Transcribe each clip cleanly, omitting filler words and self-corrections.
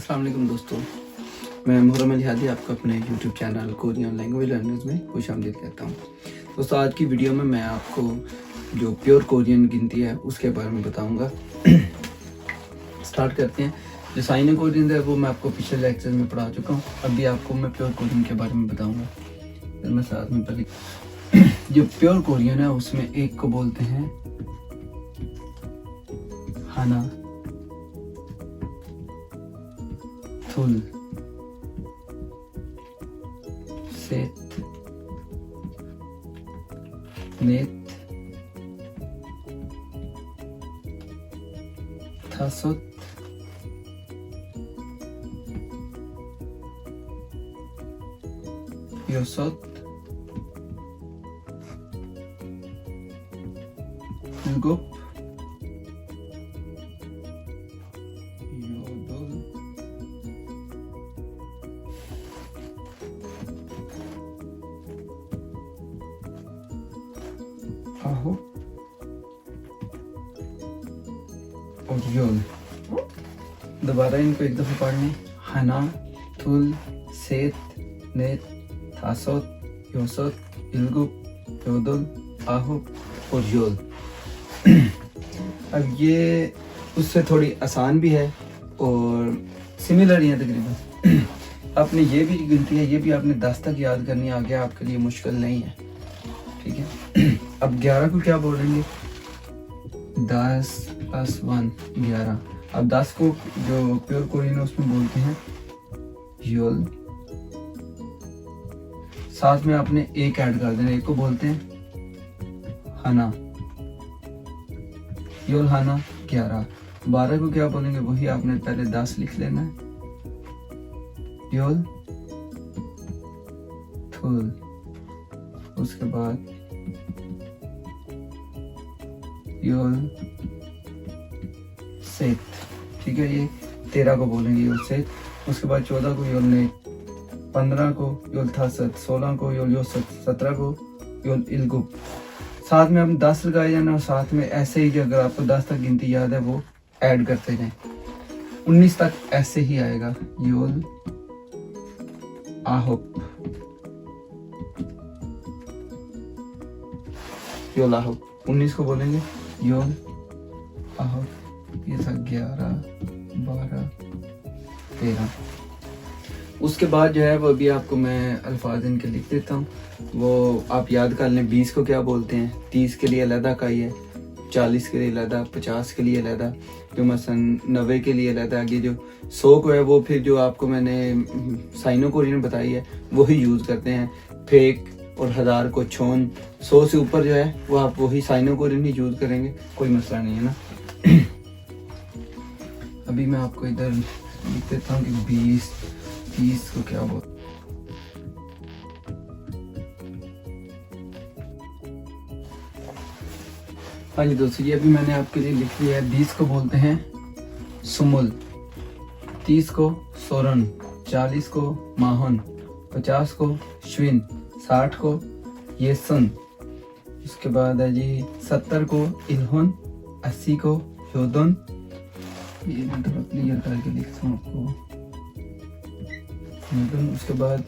अस्सलाम वालेकुम दोस्तों, मैं मुहर्रम अली हादी आपको अपने YouTube channel Korean language learners में खुशामदीद कहता हूँ। दोस्तों, आज की वीडियो में मैं आपको जो प्योर कोरियन गिनती है उसके बारे में बताऊँगा। स्टार्ट करते हैं। जो साइन कोरियन है वो मैं आपको पिछले लेक्चर में पढ़ा चुका हूँ। अभी आपको मैं प्योर कोरियन के बारे में बताऊँगा। फिर मैं साथ में पहले जो प्योर कोरियन है उसमें एक को बोलते हैं हाना, थुल, सेत, नेत, थासुत, योसुत, युगुप, योदुल, आहो और योल। दोबारा इनको एक दफा पढ़ने। हना, थुल, सेत, नेत, थासोत, योसोत, इल्गुप, योदुल, आहो और योल। अब ये उससे थोड़ी आसान भी है और सिमिलर ही है तकरीबन। आपने ये भी गिनती है, ये भी आपने 10 तक याद करनी है, आगे आपके लिए मुश्किल नहीं है, ठीक है। अब 11 को क्या बोलेंगे? 10 + 1 11। अब 10 को जो प्योर कोरियन है उसमें बोलते हैं योल। साथ में आपने एक ऐड कर देना, एक को बोलते हैं हाना, योल हाना 11। 12 को क्या बोलेंगे? वही आपने पहले 10 लिख लेना है, योल थुल, उसके बाद योल सेत, ठीक है। ये 13 को बोलेंगे योल सेत। उसके बाद 14 को योल नेत, 15 को योल थासत, 16 को योल योसत, 17 को योल इल्गुप। साथ में हम 10 लगाए जाना और साथ में ऐसे ही, अगर आपको 10 तक गिनती याद है वो ऐड करते जाएं। 19 तक ऐसे ही आएगा, योल आहुप, योल आहुप। 19 को बोलेंगे योल आहुप। ये था 11 12 13। उसके बाद जो है वो अभी आपको मैं अल्फाज इनके लिख देता हूँ, वो आप याद कर लें। 20 को क्या बोलते हैं? 30 के लिए अलहदा इकाई है, 40 के लिए अलहदा, 50 के लिए अलहदा, जो मसलन 90 के लिए अलहदा। आगे जो 100 को है वो फिर जो आपको मैंने साइनो कोरियन बताई है वही यूज़ करते हैं। फेक और 1000 को छोन। 100 से ऊपर जो है वो आप वही साइनो कोरियन ही यूज़ करेंगे, कोई मसला नहीं है ना। अभी मैं आपको इधर लिख देता हूँ कि 20 30 को क्या बोलते। हाँ जी दोस्तों, ये अभी मैंने आपके लिए लिख दिया है। 20 को बोलते हैं सुमुल, 30 को सोरन, 40 को माहन, 50 को श्विन, 60 को येसन। उसके बाद है जी 70 को इल्हुन, 80 को योदन। ये मैं थोड़ा क्लियर करके लिखता हूँ आपको। उसके बाद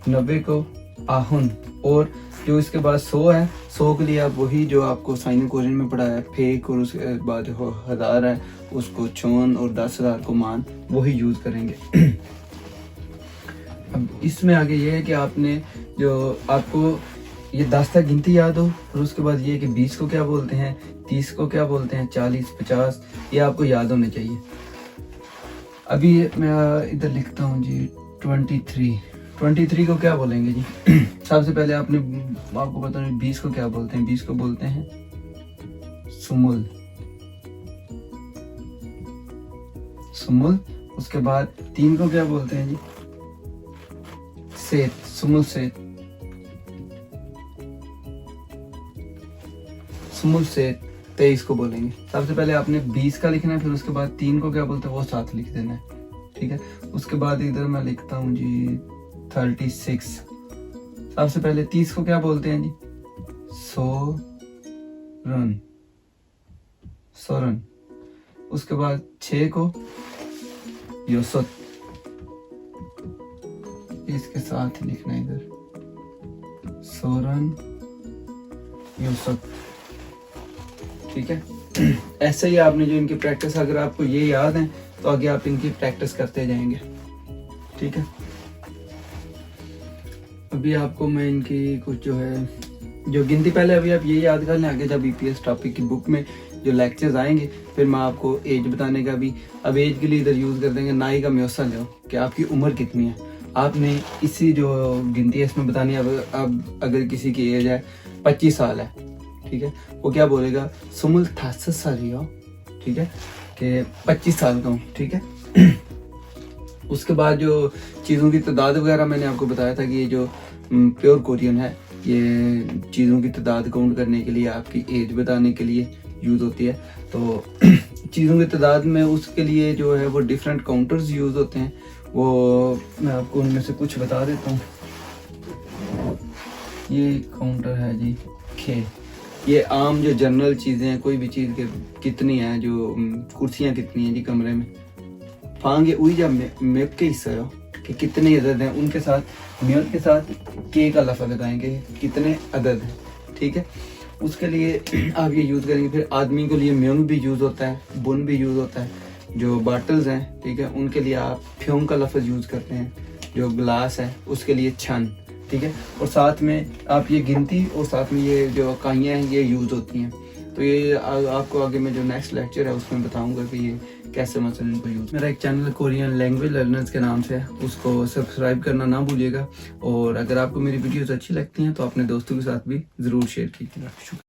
90 को आहुन। और जो इसके बाद 100 है, 100 के लिए आप वही जो आपको साइनो कोरियन में पढ़ा है, फेक, और उसके बाद जो 1000 है उसको छोन और 10,000 को मान, वही यूज करेंगे। अब इसमें आगे ये है कि आपने जो आपको ये 10 तक गिनती याद हो, और उसके बाद ये कि 20 को क्या बोलते हैं, 30 को क्या बोलते हैं, 40 50, ये आपको याद होने चाहिए। अभी मैं इधर लिखता हूँ जी 23 को क्या बोलेंगे जी? सबसे पहले आपको पता नहीं 20 को क्या बोलते हैं? 20 को बोलते हैं सुमुल, सुमुल। उसके बाद 3 को क्या बोलते हैं जी? सेत, सुमुल सेत, सुमुल सेत। 23 को बोलेंगे। सबसे पहले आपने 20 का लिखना है, फिर उसके बाद 3 को क्या बोलते हैं वो साथ लिख देना है, ठीक है। उसके बाद इधर मैं लिखता हूँ जी 36। सबसे पहले 30 को क्या बोलते हैं जी? सोरन, सोरन। उसके बाद 6 को योसत, इसके साथ ही लिखना है इधर, सोरन यूसुफ। ठीक है, ऐसे ही आपने जो इनकी प्रैक्टिस, अगर आपको ये याद है तो आगे आप इनकी प्रैक्टिस करते जाएंगे। ठीक है, अभी आपको मैं इनकी कुछ जो है जो गिनती, पहले अभी आप ये याद कर लें, आगे जब ईपीएस टॉपिक की बुक में जो लेक्चर्स आएंगे फिर मैं आपको एज बताने का भी, अब एज के लिए इधर यूज़ कर देंगे नाई का म्योसल लो कि आपकी उम्र कितनी है। आपने इसी जो गिनती है इसमें बतानी है। अब अगर किसी की एज है 25 साल है, ठीक है, वो क्या बोलेगा, सुमुल 68 साल ही हो, ठीक है, कि 25 साल का हूँ। ठीक है, उसके बाद जो चीज़ों की तादाद वगैरह मैंने आपको बताया था कि ये जो प्योर कोरियन है, ये चीज़ों की तादाद काउंट करने के लिए, आपकी एज बताने के लिए यूज़ होती है। तो चीज़ों की तादाद में उसके लिए जो है वो डिफरेंट काउंटर्स यूज़ होते हैं। वो मैं आपको उनमें से कुछ बता देता हूँ। ये काउंटर है जी खे, ये आम जो जनरल चीज़ें हैं, कोई भी चीज़ के कितनी है, जो कुर्सियाँ कितनी हैं जी कमरे में, फांगे उई जब मेप के हिस्सा हो कि कितने अदद हैं, उनके साथ म्योर के साथ के का लफा लगाएंगे, कितने अदद हैं। ठीक है, उसके लिए आप ये यूज़ करेंगे। फिर आदमी के लिए म्योंग भी यूज़ होता है, बुन भी यूज़ होता है। जो बॉटल्स हैं, ठीक है, उनके लिए आप फ्योंग का लफ्ज़ यूज़ करते हैं। जो ग्लास है उसके लिए छन। ठीक है, और साथ में आप ये गिनती और साथ में ये जो इकाइयाँ हैं ये यूज़ होती हैं। तो ये आपको आगे में जो नेक्स्ट लेक्चर है उसमें बताऊंगा कि ये कैसे मसलन इनको यूज़। मेरा एक चैनल कोरियन लैंग्वेज लर्नर्स के नाम से है, उसको सब्सक्राइब करना ना भूलिएगा। और अगर आपको मेरी वीडियोस अच्छी लगती हैं तो अपने दोस्तों के साथ भी ज़रूर शेयर कीजिएगा। शुक्रिया।